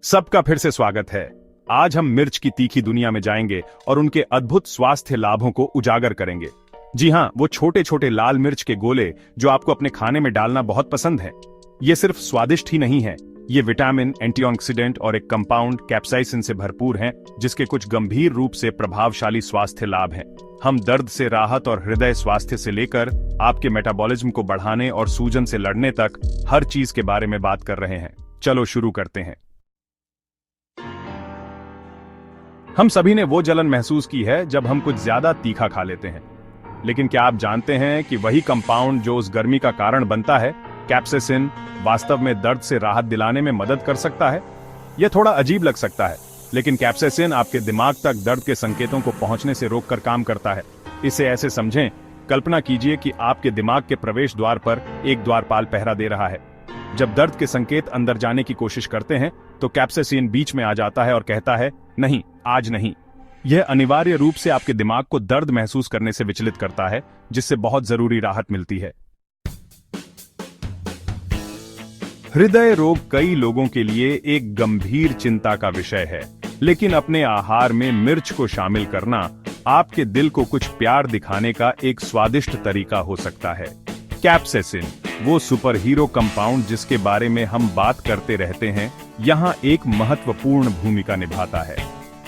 सबका फिर से स्वागत है। आज हम मिर्च की तीखी दुनिया में जाएंगे और उनके अद्भुत स्वास्थ्य लाभों को उजागर करेंगे। जी हाँ, वो छोटे छोटे लाल मिर्च के गोले जो आपको अपने खाने में डालना बहुत पसंद है। ये सिर्फ स्वादिष्ट ही नहीं है, ये विटामिन, एंटीऑक्सीडेंट और एक कंपाउंड कैप्साइसिन से भरपूर हैं, जिसके कुछ गंभीर रूप से प्रभावशाली स्वास्थ्य लाभ हैं। हम दर्द से राहत और हृदय स्वास्थ्य से लेकर आपके मेटाबॉलिज्म को बढ़ाने और सूजन से लड़ने तक हर चीज के बारे में बात कर रहे हैं। चलो शुरू करते हैं। हम सभी ने वो जलन महसूस की है जब हम कुछ ज्यादा तीखा खा लेते हैं, लेकिन क्या आप जानते हैं कि वही कंपाउंड जो उस गर्मी का कारण बनता है, कैप्साइसिन, वास्तव में दर्द से राहत दिलाने में मदद कर सकता है। यह थोड़ा अजीब लग सकता है, लेकिन कैप्साइसिन आपके दिमाग तक दर्द के संकेतों को पहुंचने से रोककर काम करता है। इसे ऐसे समझें, कल्पना कीजिए कि आपके दिमाग के प्रवेश द्वार पर एक द्वारपाल पहरा दे रहा है। जब दर्द के संकेत अंदर जाने की कोशिश करते हैं तो कैप्साइसिन बीच में आ जाता है और कहता है, नहीं, आज नहीं। यह अनिवार्य रूप से आपके दिमाग को दर्द महसूस करने से विचलित करता है, जिससे बहुत जरूरी राहत मिलती है। हृदय रोग कई लोगों के लिए एक गंभीर चिंता का विषय है, लेकिन अपने आहार में मिर्च को शामिल करना आपके दिल को कुछ प्यार दिखाने का एक स्वादिष्ट तरीका हो सकता है। कैप्साइसिन, वो सुपर हीरो कंपाउंड जिसके बारे में हम बात करते रहते हैं, यहाँ एक महत्वपूर्ण भूमिका निभाता है।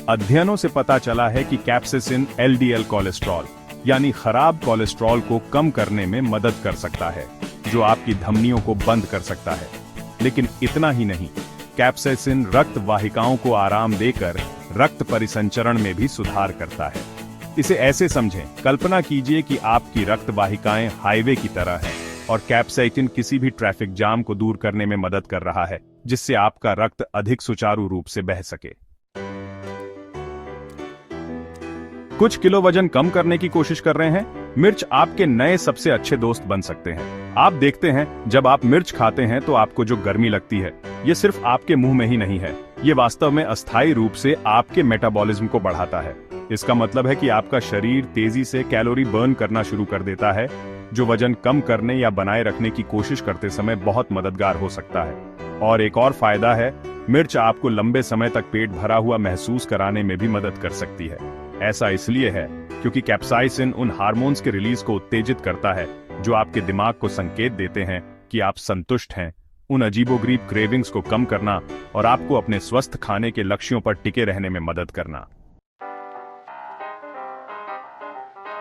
अध्ययनों से पता चला है कि कैप्साइसिन एलडीएल कोलेस्ट्रॉल यानी खराब कोलेस्ट्रॉल को कम करने में मदद कर सकता है, जो आपकी धमनियों को बंद कर सकता है। लेकिन इतना ही नहीं, कैप्साइसिन रक्त वाहिकाओं को आराम देकर रक्त परिसंचरण में भी सुधार करता है। इसे ऐसे समझें, कल्पना कीजिए कि आपकी रक्त वाहिकाएं हाईवे की तरह हैं और कैप्साइसिन किसी भी ट्रैफिक जाम को दूर करने में मदद कर रहा है, जिससे आपका रक्त अधिक सुचारू रूप से बह सके। कुछ किलो वजन कम करने की कोशिश कर रहे हैं? मिर्च आपके नए सबसे अच्छे दोस्त बन सकते हैं। आप देखते हैं, जब आप मिर्च खाते हैं तो आपको जो गर्मी लगती है, ये सिर्फ आपके मुंह में ही नहीं है, ये वास्तव में अस्थायी रूप से आपके मेटाबॉलिज्म को बढ़ाता है। इसका मतलब है कि आपका शरीर तेजी से कैलोरी बर्न करना शुरू कर देता है, जो वजन कम करने या बनाए रखने की कोशिश करते समय बहुत मददगार हो सकता है। और एक और फायदा है, मिर्च आपको लंबे समय तक पेट भरा हुआ महसूस कराने में भी मदद कर सकती है। ऐसा इसलिए है क्योंकि कैप्साइसिन उन हार्मोन्स के रिलीज को उत्तेजित करता है जो आपके दिमाग को संकेत देते हैं कि आप संतुष्ट हैं। उन अजीबोगरीब क्रेविंग्स को कम करना और आपको अपने स्वस्थ खाने के लक्ष्यों पर टिके रहने में मदद करना।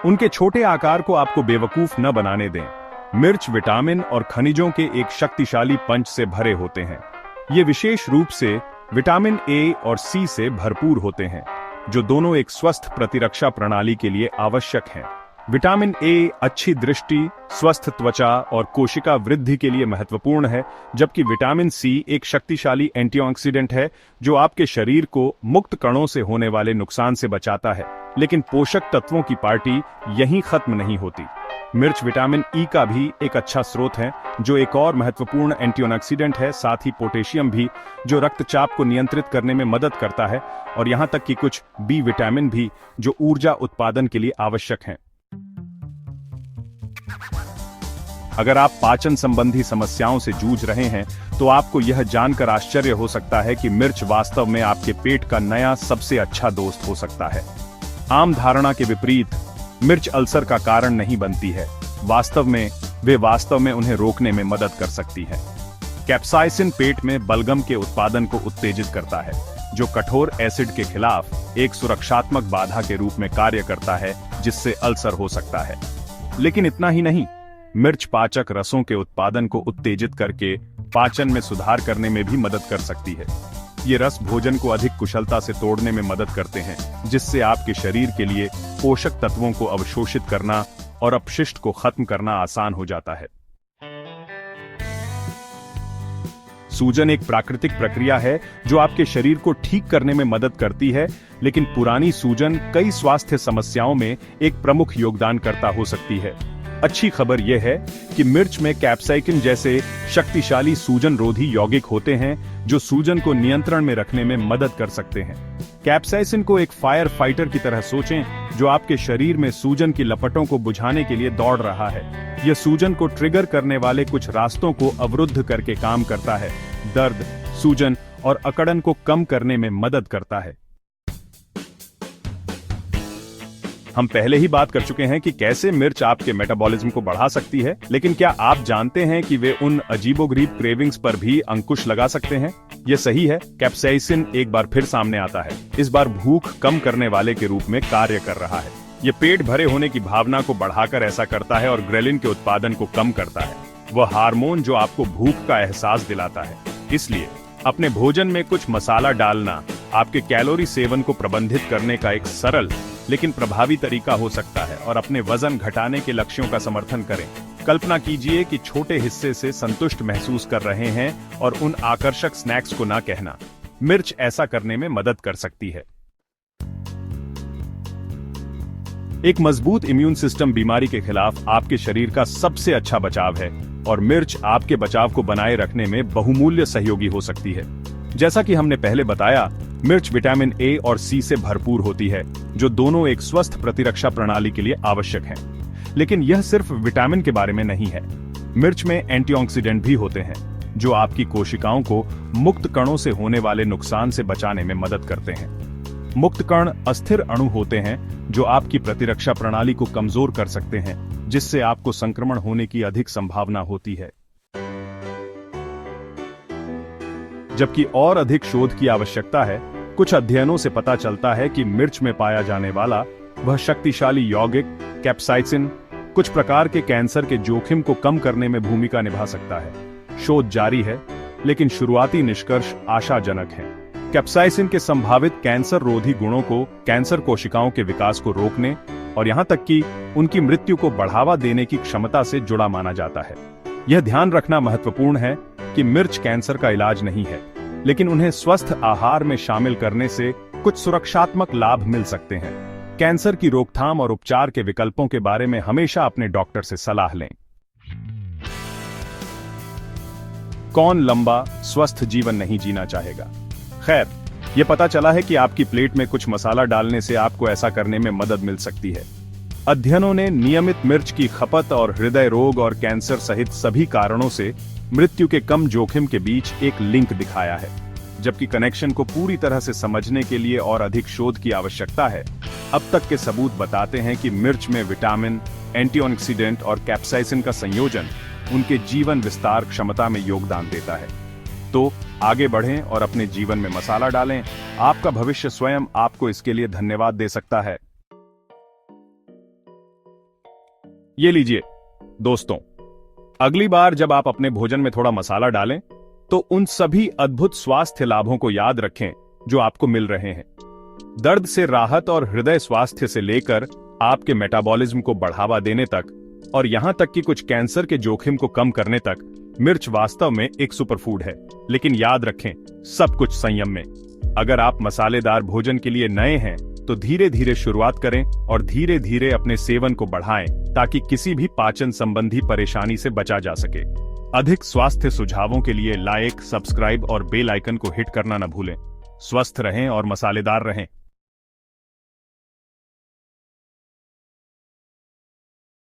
उनके छोटे आकार को आपको बेवकूफ न बनाने दें। मिर्च विटामिन और खनिजों के एक शक्तिशाली पंच से भरे होते हैं। ये विशेष रूप से विटामिन ए और सी से भरपूर होते हैं, जो दोनों एक स्वस्थ प्रतिरक्षा प्रणाली के लिए आवश्यक हैं। विटामिन ए अच्छी दृष्टि, स्वस्थ त्वचा और कोशिका वृद्धि के लिए महत्वपूर्ण है, जबकि विटामिन सी एक शक्तिशाली एंटीऑक्सीडेंट है जो आपके शरीर को मुक्त कणों से होने वाले नुकसान से बचाता है। लेकिन पोषक तत्वों की पार्टी यहीं खत्म नहीं होती। मिर्च विटामिन ई का भी एक अच्छा स्रोत है, जो एक और महत्वपूर्ण एंटीऑक्सीडेंट है। साथ ही पोटेशियम भी, जो रक्तचाप को नियंत्रित करने में मदद करता है, और यहाँ तक कि कुछ बी विटामिन भी, जो ऊर्जा उत्पादन के लिए आवश्यक हैं। अगर आप पाचन संबंधी समस्याओं से जूझ रहे हैं तो आपको यह जानकर आश्चर्य हो सकता है कि मिर्च वास्तव में आपके पेट का नया सबसे अच्छा दोस्त हो सकता है। आम धारणा के विपरीत, मिर्च अल्सर का कारण नहीं बनती है। वास्तव में उन्हें रोकने में मदद कर सकती है। कैप्साइसिन पेट में बलगम के उत्पादन को उत्तेजित करता है, जो कठोर एसिड के खिलाफ एक सुरक्षात्मक बाधा के रूप में कार्य करता है, जिससे अल्सर हो सकता है। लेकिन इतना ही नहीं, मिर्च पाचक रसों के उत्पादन को उत्तेजित करके पाचन में सुधार करने में भी मदद कर सकती है। ये रस भोजन को अधिक कुशलता से तोड़ने में मदद करते हैं, जिससे आपके शरीर के लिए पोषक तत्वों को अवशोषित करना और अपशिष्ट को खत्म करना आसान हो जाता है। सूजन एक प्राकृतिक प्रक्रिया है जो आपके शरीर को ठीक करने में मदद करती है, लेकिन पुरानी सूजन कई स्वास्थ्य समस्याओं में एक प्रमुख योगदानकर्ता हो सकती है। अच्छी खबर यह है कि मिर्च में कैप्साइसिन जैसे शक्तिशाली सूजन रोधी यौगिक होते हैं, जो सूजन को नियंत्रण में रखने में मदद कर सकते हैं। कैप्साइसिन को एक फायर फाइटर की तरह सोचें, जो आपके शरीर में सूजन की लपटों को बुझाने के लिए दौड़ रहा है। यह सूजन को ट्रिगर करने वाले कुछ रास्तों को अवरुद्ध करके काम करता है। दर्द, सूजन और अकड़न को कम करने में मदद करता है। हम पहले ही बात कर चुके हैं कि कैसे मिर्च आपके मेटाबॉलिज्म को बढ़ा सकती है, लेकिन क्या आप जानते हैं कि वे उन अजीबोगरीब क्रेविंग्स पर भी अंकुश लगा सकते हैं? ये सही है, कैप्साइसिन एक बार फिर सामने आता है, इस बार भूख कम करने वाले के रूप में कार्य कर रहा है। ये पेट भरे होने की भावना को बढ़ाकर ऐसा करता है और ग्रेलिन के उत्पादन को कम करता है, वह हार्मोन जो आपको भूख का एहसास दिलाता है। इसलिए अपने भोजन में कुछ मसाला डालना आपके कैलोरी सेवन को प्रबंधित करने का एक सरल लेकिन प्रभावी तरीका हो सकता है और अपने वजन घटाने के लक्ष्यों का समर्थन करें। कल्पना कीजिए कि छोटे हिस्से से संतुष्ट महसूस कर रहे हैं और उन आकर्षक स्नैक्स को ना कहना। मिर्च ऐसा करने में मदद कर सकती है। एक मजबूत इम्यून सिस्टम बीमारी के खिलाफ आपके शरीर का सबसे अच्छा बचाव है और मिर्च आपके बचाव को बनाए रखने में बहुमूल्य सहयोगी हो सकती है। जैसा कि हमने पहले बताया, मिर्च विटामिन ए और सी से भरपूर होती है, जो दोनों एक स्वस्थ प्रतिरक्षा प्रणाली के लिए आवश्यक हैं। लेकिन यह सिर्फ विटामिन के बारे में नहीं है। मिर्च में एंटीऑक्सीडेंट भी होते हैं, जो आपकी कोशिकाओं को मुक्त कणों से होने वाले नुकसान से बचाने में मदद करते हैं। मुक्त कण अस्थिर अणु होते हैं जो आपकी प्रतिरक्षा प्रणाली को कमजोर कर सकते हैं, जिससे आपको संक्रमण होने की अधिक संभावना होती है। जबकि और अधिक शोध की आवश्यकता है, कुछ अध्ययनों से पता चलता है कि मिर्च में पाया जाने वाला वह शक्तिशाली यौगिक कैप्साइसिन कुछ प्रकार के कैंसर के जोखिम को कम करने में भूमिका निभा सकता है। शोध जारी है, लेकिन शुरुआती निष्कर्ष आशाजनक हैं। कैप्साइसिन के संभावित कैंसर रोधी गुणों को कैंसर कोशिकाओं के विकास को रोकने और यहां तक कि उनकी मृत्यु को बढ़ावा देने की क्षमता से जुड़ा माना जाता है। यह ध्यान रखना महत्वपूर्ण है कि मिर्च कैंसर का इलाज नहीं है, लेकिन उन्हें स्वस्थ आहार में शामिल करने से कुछ सुरक्षात्मक लाभ मिल सकते हैं। कैंसर की रोकथाम और उपचार के विकल्पों के बारे में हमेशा अपने डॉक्टर से सलाह लें। कौन लंबा स्वस्थ जीवन नहीं जीना चाहेगा? खैर, यह पता चला है कि आपकी प्लेट में कुछ मसाला डालने से आपको ऐसा करने में मदद मिल सकती है। अध्ययनों ने नियमित मिर्च की खपत और हृदय रोग और कैंसर सहित सभी कारणों से मृत्यु के कम जोखिम के बीच एक लिंक दिखाया है। जबकि कनेक्शन को पूरी तरह से समझने के लिए और अधिक शोध की आवश्यकता है, अब तक के सबूत बताते हैं कि मिर्च में विटामिन, एंटीऑक्सीडेंट और कैप्साइसिन का संयोजन उनके जीवन विस्तार क्षमता में योगदान देता है। तो आगे बढ़ें और अपने जीवन में मसाला डालें। आपका भविष्य स्वयं आपको इसके लिए धन्यवाद दे सकता है। ये लीजिए दोस्तों, अगली बार जब आप अपने भोजन में थोड़ा मसाला डालें, तो उन सभी अद्भुत स्वास्थ्य लाभों को याद रखें जो आपको मिल रहे हैं। दर्द से राहत और हृदय स्वास्थ्य से लेकर आपके मेटाबॉलिज्म को बढ़ावा देने तक और यहां तक कि कुछ कैंसर के जोखिम को कम करने तक, मिर्च वास्तव में एक सुपरफूड है। लेकिन याद रखें, सब कुछ संयम में। अगर आप मसालेदार भोजन के लिए नए हैं, तो धीरे धीरे शुरुआत करें और धीरे धीरे अपने सेवन को बढ़ाएं, ताकि किसी भी पाचन संबंधी परेशानी से बचा जा सके। अधिक स्वास्थ्य सुझावों के लिए लाइक, सब्सक्राइब और बेल आइकन को हिट करना न भूलें। स्वस्थ रहें और मसालेदार रहें।